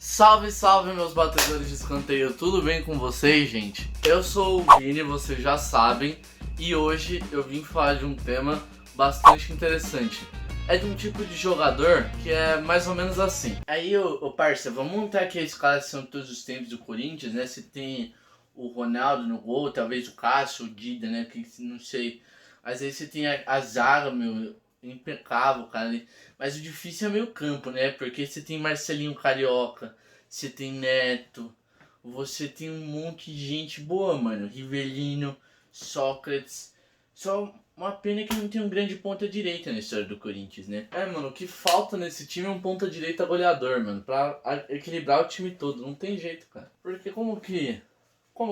Salve, salve meus batedores de escanteio, tudo bem com vocês, gente? Eu sou o Vini, vocês já sabem, e hoje eu vim falar de um tema bastante interessante. É de um tipo de jogador que é mais ou menos assim. Aí, parça, vamos montar aqui a escalação de todos os tempos do Corinthians, né? Se tem o Ronaldo no gol, talvez o Cássio, o Dida, né? Que não sei. Mas aí você tem a zaga, meu, impecável, cara. Mas o difícil é meio campo, né? Porque você tem Marcelinho Carioca, você tem Neto, você tem um monte de gente boa, mano. Rivelino, Sócrates. Só uma pena que não tem um grande ponta-direita na história do Corinthians, né? Mano, o que falta nesse time é um ponta-direita goleador, mano. Pra equilibrar o time todo. Não tem jeito, cara. Porque como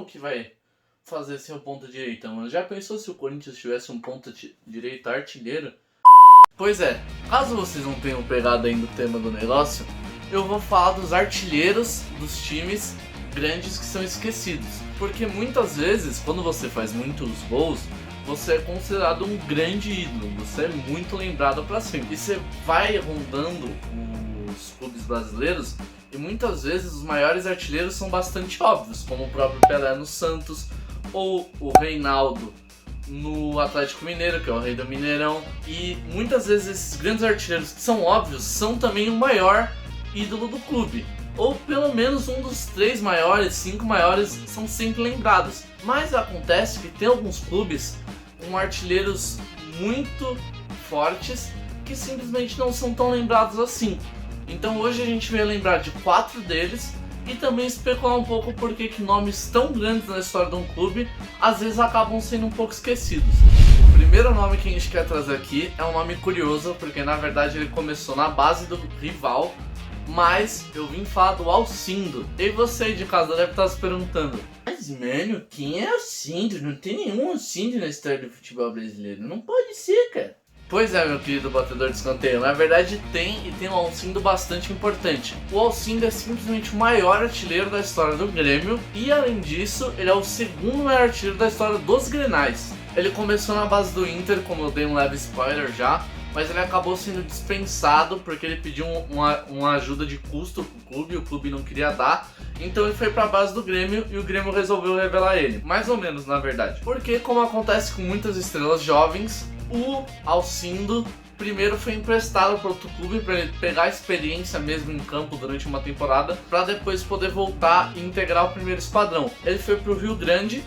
que vai fazer sem o ponta-direita, mano? Já pensou se o Corinthians tivesse um ponta-direita artilheiro? Pois é, caso vocês não tenham pegado ainda o tema do negócio, eu vou falar dos artilheiros dos times grandes que são esquecidos. Porque muitas vezes, quando você faz muitos gols, você é considerado um grande ídolo, você é muito lembrado pra sempre. E você vai rondando os clubes brasileiros e muitas vezes os maiores artilheiros são bastante óbvios, como o próprio Pelé no Santos ou o Reinaldo no Atlético Mineiro, que é o rei do Mineirão. E muitas vezes esses grandes artilheiros que são óbvios são também o maior ídolo do clube. Ou pelo menos um dos 3 maiores, 5 maiores são sempre lembrados. Mas acontece que tem alguns clubes com artilheiros muito fortes que simplesmente não são tão lembrados assim. Então hoje a gente vai lembrar de 4 deles e também especular um pouco porque que nomes tão grandes na história de um clube às vezes acabam sendo um pouco esquecidos. O primeiro nome que a gente quer trazer aqui é um nome curioso, porque na verdade ele começou na base do rival, mas eu vim falar do Alcindo. E você aí de casa deve estar se perguntando: mas mano, quem é Alcindo? Não tem nenhum Alcindo na história do futebol brasileiro. Não pode ser, cara. Pois é, meu querido batedor de escanteio, na verdade tem um Alcindo bastante importante. O Alcindo é simplesmente o maior artilheiro da história do Grêmio e, além disso, ele é o segundo maior artilheiro da história dos Grenais. Ele começou na base do Inter, como eu dei um leve spoiler já, mas ele acabou sendo dispensado porque ele pediu uma ajuda de custo pro clube, o clube não queria dar, então ele foi pra base do Grêmio e o Grêmio resolveu revelar ele, mais ou menos na verdade. Porque, como acontece com muitas estrelas jovens, o Alcindo primeiro foi emprestado para outro clube para ele pegar experiência mesmo em campo durante uma temporada, para depois poder voltar e integrar o primeiro esquadrão. Ele foi pro Rio Grande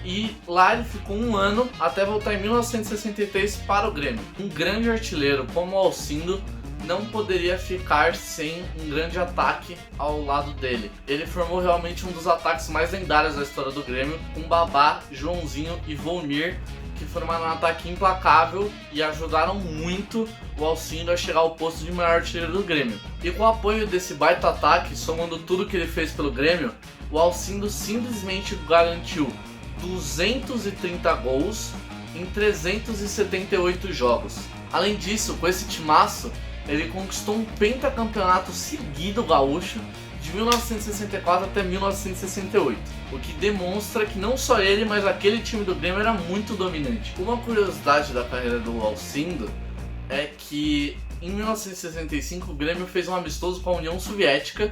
e lá ele ficou um ano até voltar em 1963 para o Grêmio. Um grande artilheiro como o Alcindo não poderia ficar sem um grande ataque ao lado dele. Ele formou realmente um dos ataques mais lendários da história do Grêmio, com Babá, Joãozinho e Volmir, que formaram um ataque implacável e ajudaram muito o Alcindo a chegar ao posto de maior artilheiro do Grêmio. E com o apoio desse baita ataque, somando tudo que ele fez pelo Grêmio, o Alcindo simplesmente garantiu 230 gols em 378 jogos. Além disso, com esse timaço, ele conquistou um pentacampeonato seguido gaúcho de 1964 até 1968, o que demonstra que não só ele, mas aquele time do Grêmio era muito dominante. Uma curiosidade da carreira do Alcindo é que em 1965 o Grêmio fez um amistoso com a União Soviética,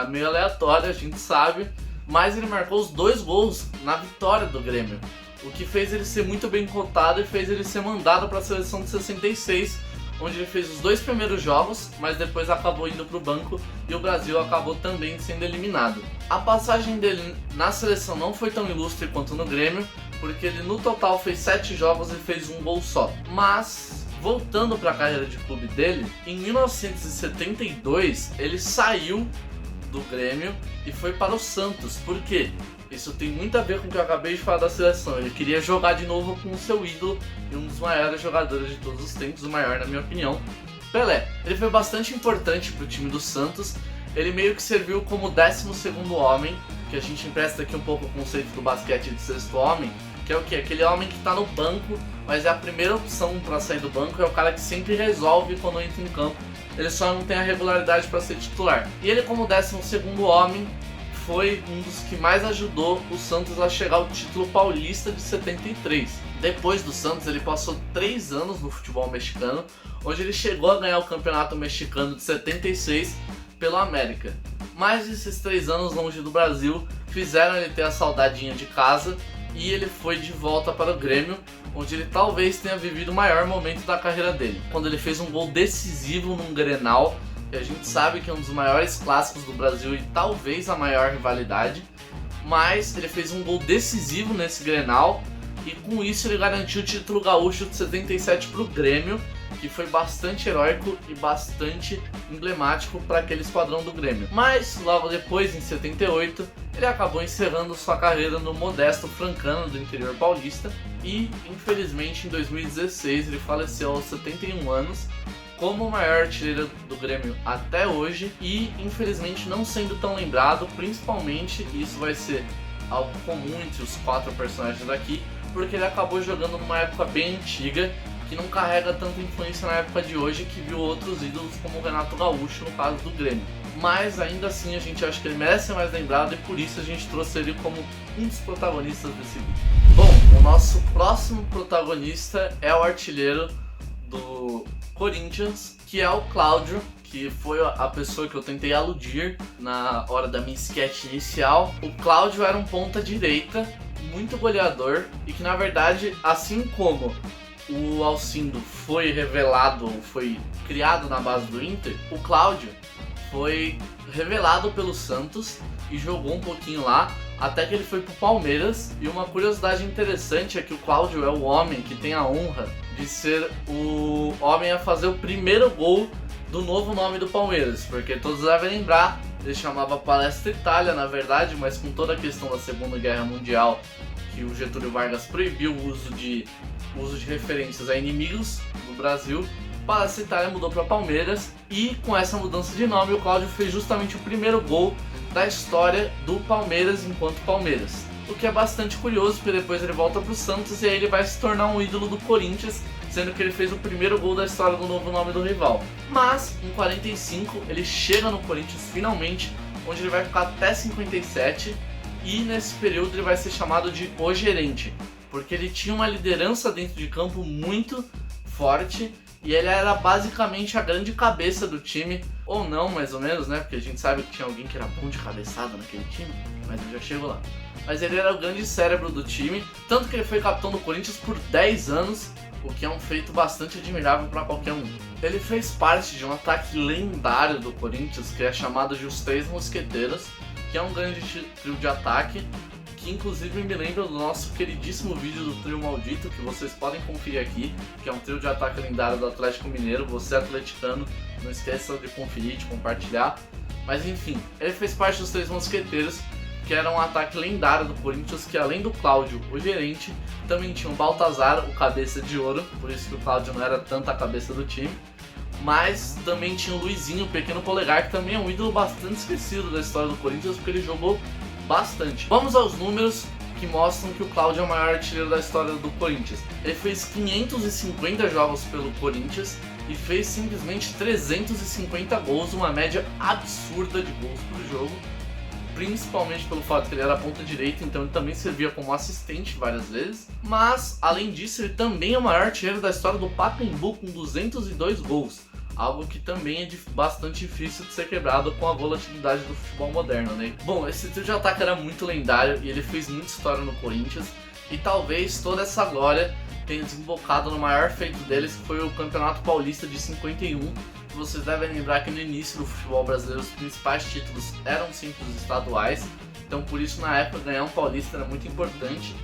meio aleatório, a gente sabe, mas ele marcou os 2 gols na vitória do Grêmio, o que fez ele ser muito bem cotado e fez ele ser mandado para a seleção de 66, onde ele fez os 2 primeiros jogos, mas depois acabou indo para o banco e o Brasil acabou também sendo eliminado. A passagem dele na seleção não foi tão ilustre quanto no Grêmio, porque ele no total fez 7 jogos e fez um gol só. Mas, voltando para a carreira de clube dele, em 1972 ele saiu do Grêmio e foi para o Santos. Por quê? Isso tem muito a ver com o que eu acabei de falar da seleção. Ele queria jogar de novo com o seu ídolo e um dos maiores jogadores de todos os tempos, o maior na minha opinião, Pelé. Ele foi bastante importante para o time do Santos. Ele meio que serviu como 12º homem, que a gente empresta aqui um pouco o conceito do basquete de 6º homem, que é o quê? Aquele homem que está no banco, mas é a primeira opção para sair do banco, é o cara que sempre resolve quando entra em campo. Ele só não tem a regularidade para ser titular. E ele, como 12º homem, foi um dos que mais ajudou o Santos a chegar ao título paulista de 73. Depois do Santos, ele passou 3 anos no futebol mexicano, onde ele chegou a ganhar o campeonato mexicano de 76 pelo América. Mas esses 3 anos longe do Brasil fizeram ele ter a saudadinha de casa e ele foi de volta para o Grêmio, onde ele talvez tenha vivido o maior momento da carreira dele, quando ele fez um gol decisivo num Grenal, que a gente sabe que é um dos maiores clássicos do Brasil e talvez a maior rivalidade, mas ele fez um gol decisivo nesse Grenal e com isso ele garantiu o título gaúcho de 77 para o Grêmio, que foi bastante heróico e bastante emblemático para aquele esquadrão do Grêmio. Mas logo depois, em 78, ele acabou encerrando sua carreira no modesto Francana do interior paulista e, infelizmente, em 2016 ele faleceu aos 71 anos, como o maior artilheiro do Grêmio até hoje e, infelizmente, não sendo tão lembrado, principalmente, e isso vai ser algo comum entre os 4 personagens daqui, porque ele acabou jogando numa época bem antiga, que não carrega tanta influência na época de hoje, que viu outros ídolos como o Renato Gaúcho no caso do Grêmio. Mas ainda assim a gente acha que ele merece ser mais lembrado e por isso a gente trouxe ele como um dos protagonistas desse vídeo. Bom, o nosso próximo protagonista é o artilheiro do Corinthians, que é o Cláudio, que foi a pessoa que eu tentei aludir na hora da minha sketch inicial. O Cláudio era um ponta direita, muito goleador e que na verdade, assim como o Alcindo foi revelado, foi criado na base do Inter, o Cláudio foi revelado pelo Santos e jogou um pouquinho lá, até que ele foi pro Palmeiras. E uma curiosidade interessante é que o Cláudio é o homem que tem a honra de ser o homem a fazer o primeiro gol do novo nome do Palmeiras, porque todos devem lembrar, ele chamava Palestra Itália na verdade, mas com toda a questão da Segunda Guerra Mundial, que o Getúlio Vargas proibiu o uso de referências a inimigos do Brasil, Palestra Itália mudou para Palmeiras e com essa mudança de nome o Cláudio fez justamente o primeiro gol da história do Palmeiras enquanto Palmeiras. O que é bastante curioso, porque depois ele volta para o Santos e aí ele vai se tornar um ídolo do Corinthians, sendo que ele fez o primeiro gol da história do novo nome do rival. Mas em 45 ele chega no Corinthians finalmente, onde ele vai ficar até 57 e nesse período ele vai ser chamado de o gerente, porque ele tinha uma liderança dentro de campo muito forte e ele era basicamente a grande cabeça do time, ou não, mais ou menos, né? Porque a gente sabe que tinha alguém que era bom de cabeçada naquele time, mas eu já chego lá. Mas ele era o grande cérebro do time, tanto que ele foi capitão do Corinthians por 10 anos, o que é um feito bastante admirável para qualquer um. Ele fez parte de um ataque lendário do Corinthians, que é chamado de Os Três Mosqueteiros, que é um grande trio de ataque, que inclusive me lembra do nosso queridíssimo vídeo do Trio Maldito, que vocês podem conferir aqui, que é um trio de ataque lendário do Atlético Mineiro. Você atleticano, não esqueça de conferir, de compartilhar. Mas enfim, ele fez parte dos Três Mosqueteiros, que era um ataque lendário do Corinthians, que além do Cláudio, o gerente, também tinha o Baltazar, o cabeça de ouro, por isso que o Cláudio não era tanta a cabeça do time. Mas também tinha o Luizinho, o pequeno polegar, que também é um ídolo bastante esquecido da história do Corinthians, porque ele jogou bastante. Vamos aos números que mostram que o Cláudio é o maior artilheiro da história do Corinthians. Ele fez 550 jogos pelo Corinthians e fez simplesmente 350 gols, uma média absurda de gols por jogo, principalmente pelo fato que ele era ponta direita, então ele também servia como assistente várias vezes. Mas, além disso, ele também é o maior artilheiro da história do Pacaembu, com 202 gols. Algo que também é bastante difícil de ser quebrado com a volatilidade do futebol moderno, né? Bom, esse trio de ataque era muito lendário e ele fez muita história no Corinthians. E talvez toda essa glória tenha desembocado no maior feito deles, que foi o Campeonato Paulista de 51. Vocês devem lembrar que no início do futebol brasileiro os principais títulos eram sempre os estaduais. Então por isso na época ganhar um paulista era muito importante.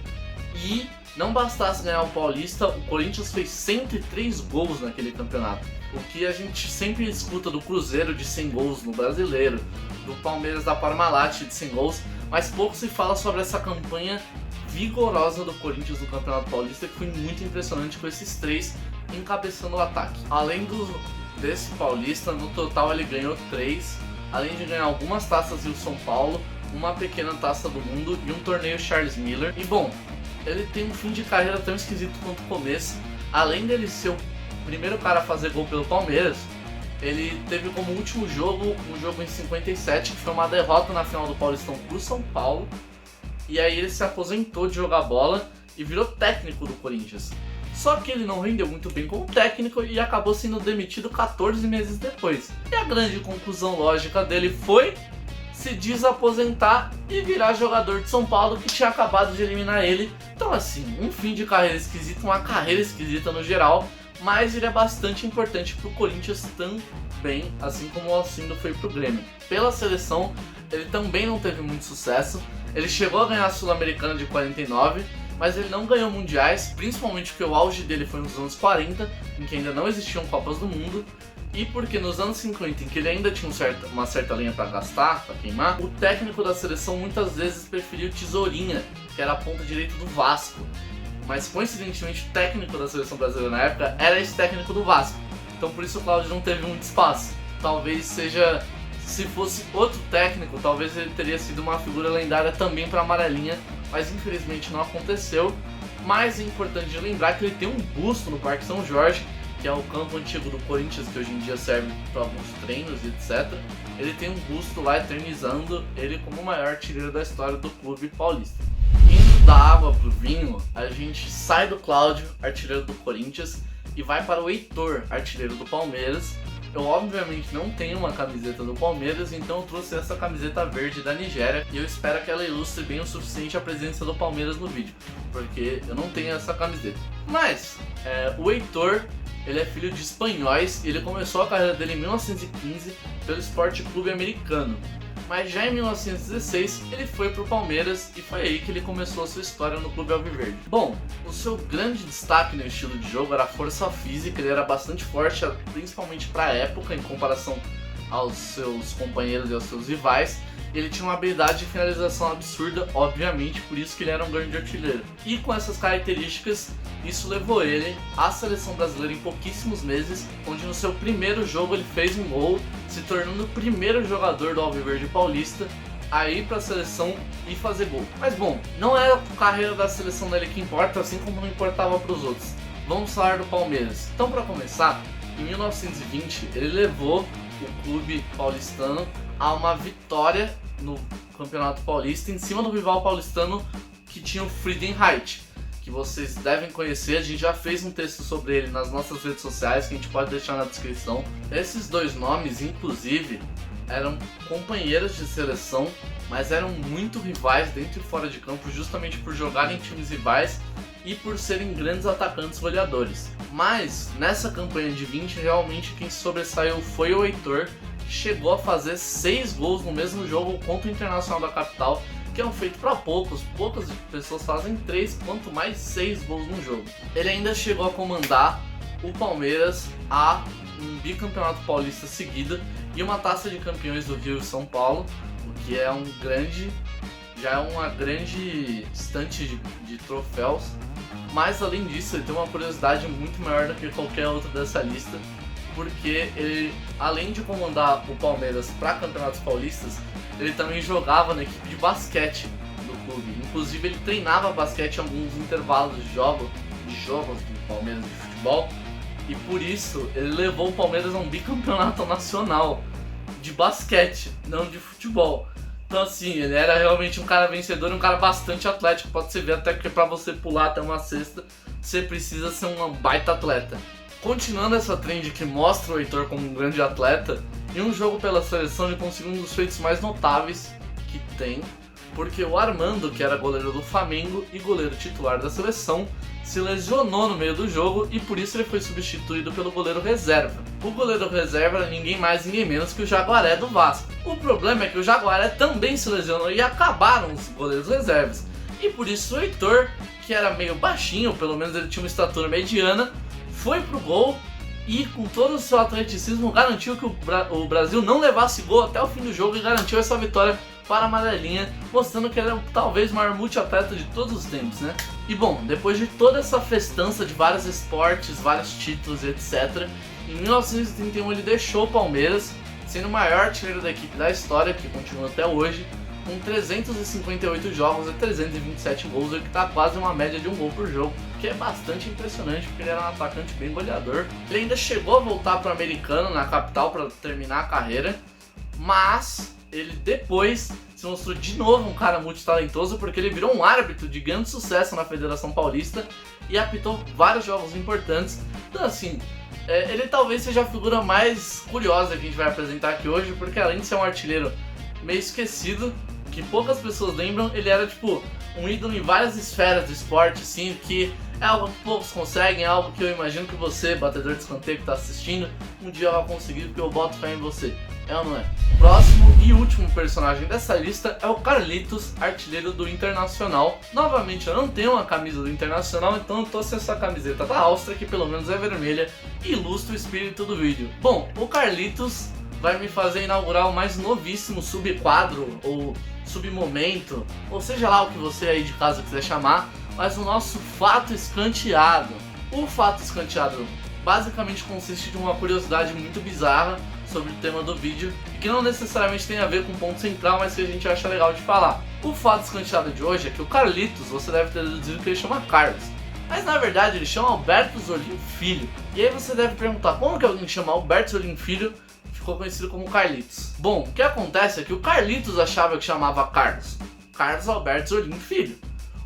E não bastasse ganhar o Paulista, o Corinthians fez 103 gols naquele campeonato. O que a gente sempre escuta do Cruzeiro de 100 gols no Brasileiro, do Palmeiras da Parmalat de 100 gols, mas pouco se fala sobre essa campanha vigorosa do Corinthians no Campeonato Paulista, que foi muito impressionante com esses três encabeçando o ataque. Além desse Paulista, no total ele ganhou 3, além de ganhar algumas taças Rio São Paulo, uma pequena taça do mundo e um torneio Charles Miller. E bom, ele tem um fim de carreira tão esquisito quanto o começo. Além dele ser o primeiro cara a fazer gol pelo Palmeiras, ele teve como último jogo um jogo em 57, que foi uma derrota na final do Paulistão pro São Paulo. E aí ele se aposentou de jogar bola e virou técnico do Corinthians. Só que ele não rendeu muito bem como técnico e acabou sendo demitido 14 meses depois. E a grande conclusão lógica dele foi se desaposentar e virar jogador de São Paulo, que tinha acabado de eliminar ele. Então assim, um fim de carreira esquisito, uma carreira esquisita no geral, mas ele é bastante importante pro Corinthians também, assim como o Alcindo foi pro Grêmio. Pela seleção, ele também não teve muito sucesso, ele chegou a ganhar a Sul-Americana de 49, mas ele não ganhou mundiais, principalmente porque o auge dele foi nos anos 40, em que ainda não existiam Copas do Mundo, e porque nos anos 50, em que ele ainda tinha uma certa lenha para gastar, para queimar, o técnico da seleção muitas vezes preferiu Tesourinha, que era a ponta direita do Vasco. Mas coincidentemente o técnico da seleção brasileira na época era esse técnico do Vasco. Então por isso o Cláudio não teve muito espaço. Talvez seja, se fosse outro técnico, talvez ele teria sido uma figura lendária também para a amarelinha, mas infelizmente não aconteceu. Mas é importante lembrar que ele tem um busto no Parque São Jorge, que é o campo antigo do Corinthians, que hoje em dia serve para alguns treinos e etc. Ele tem um busto lá eternizando ele como o maior artilheiro da história do clube paulista. Indo da água pro vinho, a gente sai do Cláudio, artilheiro do Corinthians, e vai para o Heitor, artilheiro do Palmeiras. Eu obviamente não tenho uma camiseta do Palmeiras, então eu trouxe essa camiseta verde da Nigéria, e eu espero que ela ilustre bem o suficiente a presença do Palmeiras no vídeo, porque eu não tenho essa camiseta. Mas, o Heitor, ele é filho de espanhóis e ele começou a carreira dele em 1915 pelo Sport Clube Americano. Mas já em 1916 ele foi pro Palmeiras e foi aí que ele começou a sua história no clube alviverde. Bom, o seu grande destaque no estilo de jogo era a força física, ele era bastante forte, principalmente para a época, em comparação aos seus companheiros e aos seus rivais. Ele tinha uma habilidade de finalização absurda, obviamente, por isso que ele era um grande artilheiro. E com essas características, isso levou ele à seleção brasileira em pouquíssimos meses, onde no seu primeiro jogo ele fez um gol, se tornando o primeiro jogador do Alviverde Paulista a ir para a seleção e fazer gol. Mas bom, não é a carreira da seleção dele que importa, assim como não importava para os outros. Vamos falar do Palmeiras. Então, para começar, em 1920 ele levou o clube paulistano a uma vitória no Campeonato Paulista em cima do rival paulistano, que tinha o Friedenreich, que vocês devem conhecer. A gente já fez um texto sobre ele nas nossas redes sociais, que a gente pode deixar na descrição. Esses dois nomes, inclusive, eram companheiros de seleção, mas eram muito rivais dentro e fora de campo, justamente por jogarem em times rivais e por serem grandes atacantes goleadores. Mas nessa campanha de 20, realmente quem sobressaiu foi o Heitor, que chegou a fazer 6 gols no mesmo jogo contra o Internacional da Capital, que é um feito para poucas pessoas fazem 3, quanto mais 6 gols no jogo. Ele ainda chegou a comandar o Palmeiras a um bicampeonato paulista seguido e uma taça de campeões do Rio e São Paulo, o que é já é uma grande estante de troféus. Mas além disso, ele tem uma curiosidade muito maior do que qualquer outro dessa lista, porque ele, além de comandar o Palmeiras para campeonatos paulistas, ele também jogava na equipe de basquete do clube. Inclusive ele treinava basquete em alguns intervalos de jogos do Palmeiras de futebol, e por isso ele levou o Palmeiras a um bicampeonato nacional de basquete, não de futebol. Então assim, ele era realmente um cara vencedor, um cara bastante atlético. Pode se ver até que para você pular até uma cesta, você precisa ser um baita atleta. Continuando essa trend que mostra o Heitor como um grande atleta, em um jogo pela seleção ele conseguiu um dos feitos mais notáveis que tem, porque o Armando, que era goleiro do Flamengo e goleiro titular da seleção, se lesionou no meio do jogo e por isso ele foi substituído pelo goleiro reserva. O goleiro reserva era ninguém mais, ninguém menos que o Jaguaré do Vasco. O problema é que o Jaguaré também se lesionou e acabaram os goleiros reservas. E por isso o Heitor, que era meio baixinho, pelo menos ele tinha uma estatura mediana, foi pro gol e com todo o seu atleticismo garantiu que o Brasil não levasse gol até o fim do jogo e garantiu essa vitória para a amarelinha, mostrando que ele é talvez o maior multiatleta de todos os tempos, né? E bom, depois de toda essa festança de vários esportes, vários títulos, etc., em 1931 ele deixou o Palmeiras, sendo o maior artilheiro da equipe da história, que continua até hoje, com 358 jogos e 327 gols, o que está quase uma média de um gol por jogo, que é bastante impressionante, porque ele era um atacante bem goleador. Ele ainda chegou a voltar para o Americano, na capital, para terminar a carreira, mas ele depois se mostrou de novo um cara multitalentoso, porque ele virou um árbitro de grande sucesso na Federação Paulista e apitou vários jogos importantes. Então assim, ele talvez seja a figura mais curiosa que a gente vai apresentar aqui hoje, porque além de ser um artilheiro meio esquecido, que poucas pessoas lembram. Ele era tipo um ídolo em várias esferas do esporte, assim, que é algo que poucos conseguem, é algo que eu imagino que você, batedor de escanteio que está assistindo, um dia vai conseguir, porque eu boto fé em você. É ou não é? Próximo e último personagem dessa lista é o Carlitos, artilheiro do Internacional. Novamente, eu não tenho uma camisa do Internacional, então eu tô sem essa camiseta da Áustria, que pelo menos é vermelha, e ilustra o espírito do vídeo. Bom, o Carlitos vai me fazer inaugurar o mais novíssimo subquadro, ou submomento, ou seja lá o que você aí de casa quiser chamar, mas o nosso fato escanteado. O fato escanteado basicamente consiste de uma curiosidade muito bizarra sobre o tema do vídeo, e que não necessariamente tem a ver com o ponto central, mas que a gente acha legal de falar. O fato escanteado de hoje é que o Carlitos, você deve ter deduzido que ele chama Carlos, mas na verdade ele chama Alberto Zolim Filho. E aí você deve perguntar, como que alguém chama Alberto Zolim Filho ficou conhecido como Carlitos? Bom, o que acontece é que o Carlitos achava que chamava Carlos Alberto Zolim Filho.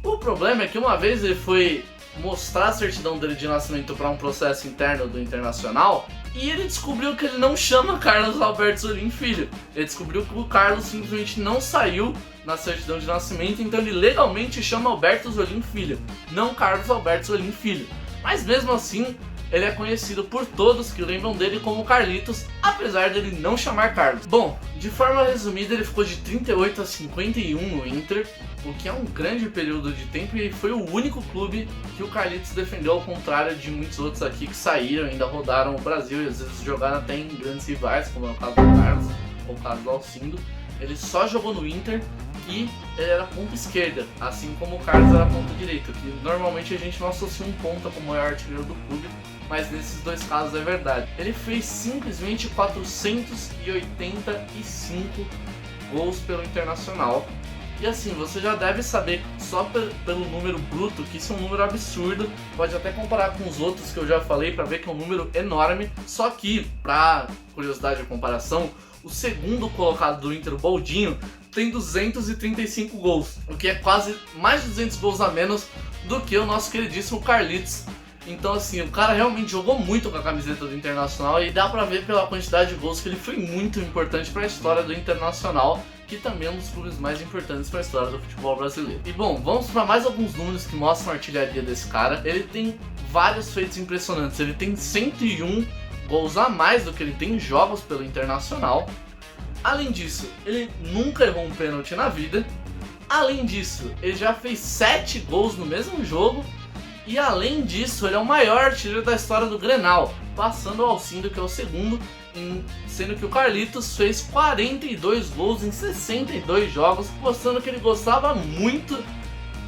O problema é que uma vez ele foi mostrar a certidão dele de nascimento para um processo interno do Internacional, e ele descobriu que ele não chama Carlos Alberto Zolim Filho. Ele descobriu que o Carlos simplesmente não saiu na certidão de nascimento, então ele legalmente chama Alberto Zolim Filho, não Carlos Alberto Zolim Filho. Mas mesmo assim, ele é conhecido por todos que lembram dele como Carlitos, apesar dele não chamar Carlos. Bom, de forma resumida, ele ficou de 38 a 51 no Inter, o que é um grande período de tempo, e foi o único clube que o Carlitos defendeu, ao contrário de muitos outros aqui que saíram, ainda rodaram o Brasil e às vezes jogaram até em grandes rivais, como é o caso do Carlos ou o caso do Alcindo. Ele só jogou no Inter e ele era ponta esquerda, assim como o Carlos era ponta direita, que normalmente a gente não associa um ponta como o maior artilheiro do clube, mas nesses dois casos é verdade. Ele fez simplesmente 485 gols pelo Internacional. E assim, você já deve saber, só pelo número bruto, que isso é um número absurdo. Pode até comparar com os outros que eu já falei para ver que é um número enorme. Só que, pra curiosidade de comparação, o segundo colocado do Inter, o Boldinho, tem 235 gols, o que é quase mais de 200 gols a menos do que o nosso queridíssimo Carlitos. Então assim, o cara realmente jogou muito com a camiseta do Internacional, e dá pra ver pela quantidade de gols que ele foi muito importante para a história do Internacional, que também é um dos clubes mais importantes para a história do futebol brasileiro. E bom, vamos para mais alguns números que mostram a artilharia desse cara. Ele tem vários feitos impressionantes, ele tem 101 gols a mais do que ele tem em jogos pelo Internacional. Além disso, ele nunca errou um pênalti na vida. Além disso, ele já fez 7 gols no mesmo jogo. E além disso, ele é o maior artilheiro da história do Grenal, passando o Alcindo, que é o segundo, sendo que o Carlitos fez 42 gols em 62 jogos, mostrando que ele gostava muito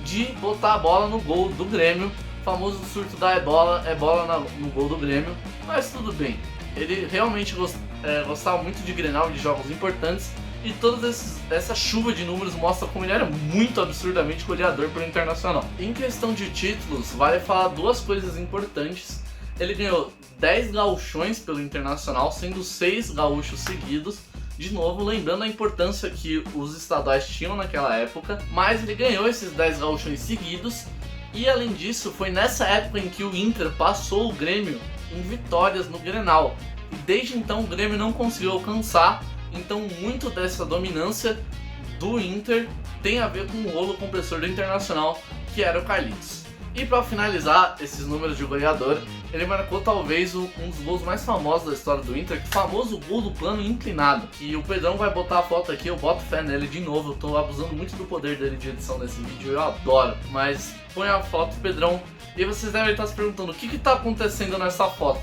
de botar a bola no gol do Grêmio. O famoso surto da é bola no gol do Grêmio, mas tudo bem. Ele realmente gostava muito de Grenal, de jogos importantes, e toda essa chuva de números mostra como ele era muito absurdamente goleador pelo Internacional. Em questão de títulos, vale falar duas coisas importantes. Ele ganhou 10 gauchões pelo Internacional, sendo 6 gaúchos seguidos. De novo, lembrando a importância que os estaduais tinham naquela época, mas ele ganhou esses 10 gauchões seguidos. E além disso, foi nessa época em que o Inter passou o Grêmio em vitórias no Grenal. E desde então o Grêmio não conseguiu alcançar. Então muito dessa dominância do Inter tem a ver com o rolo compressor do Internacional, que era o Carlitos. E para finalizar esses números de goleador, ele marcou talvez um dos gols mais famosos da história do Inter, que é o famoso gol do plano inclinado, que o Pedrão vai botar a foto aqui, eu boto fé nele de novo, eu tô abusando muito do poder dele de edição nesse vídeo, eu adoro, mas põe a foto, Pedrão, e vocês devem estar se perguntando o que tá acontecendo nessa foto.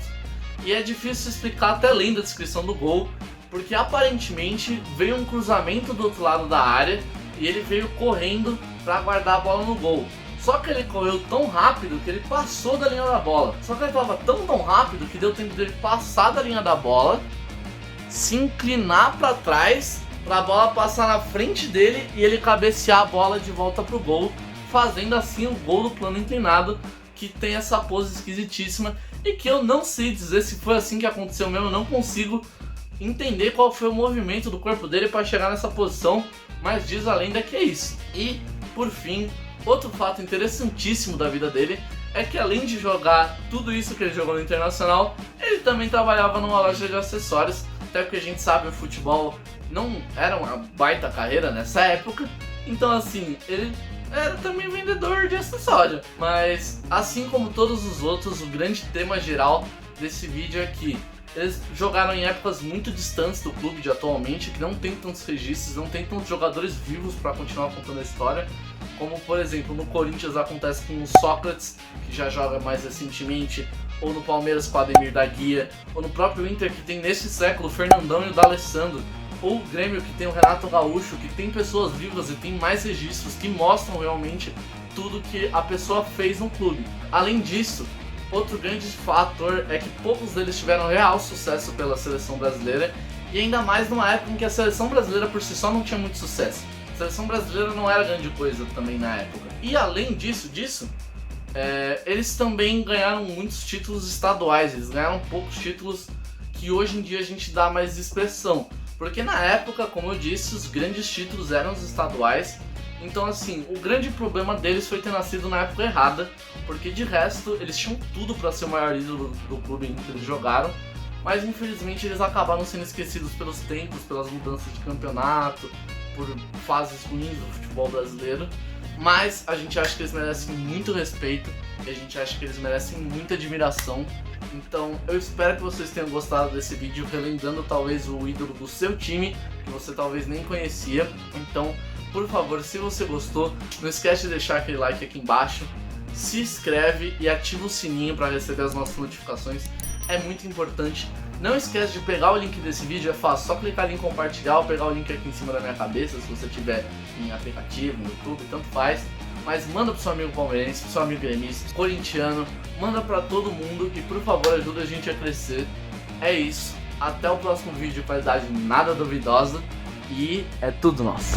E é difícil explicar até lendo a descrição do gol, porque aparentemente veio um cruzamento do outro lado da área e ele veio correndo para guardar a bola no gol. Só que ele correu tão rápido que ele passou da linha da bola. Só que ele estava tão rápido que deu tempo dele passar da linha da bola, se inclinar para trás, para a bola passar na frente dele e ele cabecear a bola de volta pro gol, fazendo assim o gol do plano inclinado, que tem essa pose esquisitíssima e que eu não sei dizer se foi assim que aconteceu mesmo, eu não consigo entender qual foi o movimento do corpo dele para chegar nessa posição, mas diz a lenda que é isso. E, por fim, outro fato interessantíssimo da vida dele é que além de jogar tudo isso que ele jogou no Internacional, ele também trabalhava numa loja de acessórios, até porque a gente sabe o futebol não era uma baita carreira nessa época, então assim, ele era também vendedor de acessório. Mas assim como todos os outros, o grande tema geral desse vídeo é que eles jogaram em épocas muito distantes do clube de atualmente, que não tem tantos registros, não tem tantos jogadores vivos para continuar contando a história. Como, por exemplo, no Corinthians acontece com o Sócrates, que já joga mais recentemente, ou no Palmeiras com o Ademir da Guia, ou no próprio Inter, que tem nesse século o Fernandão e o D'Alessandro, ou o Grêmio, que tem o Renato Gaúcho, que tem pessoas vivas e tem mais registros que mostram realmente tudo que a pessoa fez no clube. Além disso, outro grande fator é que poucos deles tiveram real sucesso pela seleção brasileira, e ainda mais numa época em que a seleção brasileira por si só não tinha muito sucesso. A seleção brasileira não era grande coisa também na época. E além disso, eles também ganharam muitos títulos estaduais, eles ganharam poucos títulos que hoje em dia a gente dá mais expressão. Porque na época, como eu disse, os grandes títulos eram os estaduais. Então assim, o grande problema deles foi ter nascido na época errada, porque de resto eles tinham tudo para ser o maior ídolo do clube em que eles jogaram, mas infelizmente eles acabaram sendo esquecidos pelos tempos, pelas mudanças de campeonato, por fases ruins do futebol brasileiro. Mas a gente acha que eles merecem muito respeito e a gente acha que eles merecem muita admiração. Então eu espero que vocês tenham gostado desse vídeo, relembrando talvez o ídolo do seu time, que você talvez nem conhecia. Então, por favor, se você gostou, não esquece de deixar aquele like aqui embaixo, se inscreve e ativa o sininho para receber as nossas notificações, é muito importante. Não esquece de pegar o link desse vídeo, é fácil, só clicar ali em compartilhar ou pegar o link aqui em cima da minha cabeça, se você tiver em aplicativo, no YouTube, tanto faz. Mas manda pro seu amigo palmeirense, pro seu amigo gremista, corintiano, manda pra todo mundo e por favor ajuda a gente a crescer. É isso, até o próximo vídeo, qualidade nada duvidosa e é tudo nosso.